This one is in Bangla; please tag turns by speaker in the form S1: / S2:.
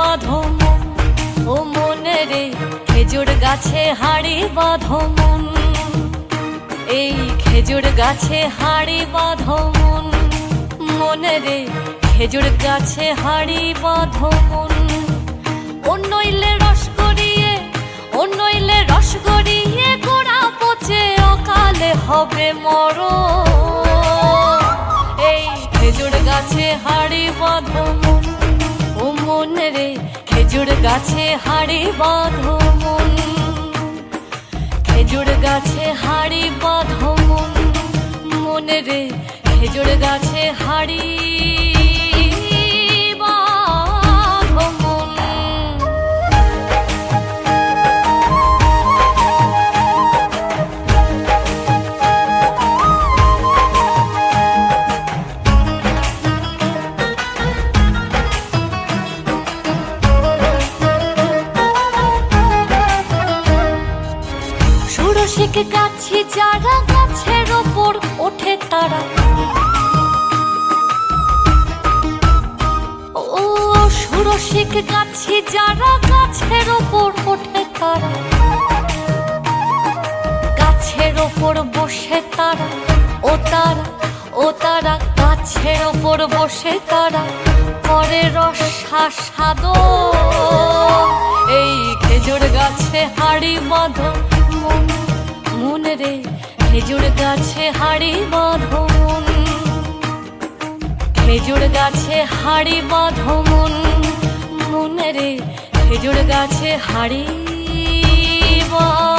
S1: বাঁধো মন, ও মনে রে খেজুর গাছে হাড়ি বাঁধো মন, এই খেজুর গাছে হাড়ি বাঁধো মন, মনে রে খেজুর গাছে হাড়ি বাঁধো মন। ও নইলে রস গড়িয়ে, ও নইলে রস গড়িয়ে গোড়া পচে অকালে হবে মরণ। এই খেজুর গাছে হাড়ি বাঁধো মন, ও মন রে খেজুর গাছে হাড়ি বাঁধো মন, খেজুর গাছে হাড়ি বাঁধো মন, মন রে খেজুর গাছে হাড়ি বাঁধো মন। ষোড়শিক গাছি যারা গাছের ওপর ওঠে তারা, ও ষোড়শিক গাছি যারা গাছের ওপর ওঠে তারা, গাছের ওপর বসে তারা, ও তারা, ও তারা গাছের ওপর বসে তারা করে রসাস্বাদো। এই খেজুর গাছে হাড়ি বাঁধো মন, মন রে খেজুর গাছে হাড়ি বাঁধো মন, খেজুর গাছে হাড়ি বাঁধো মন, মন রে খেজুর গাছে হাড়ি বাঁধো।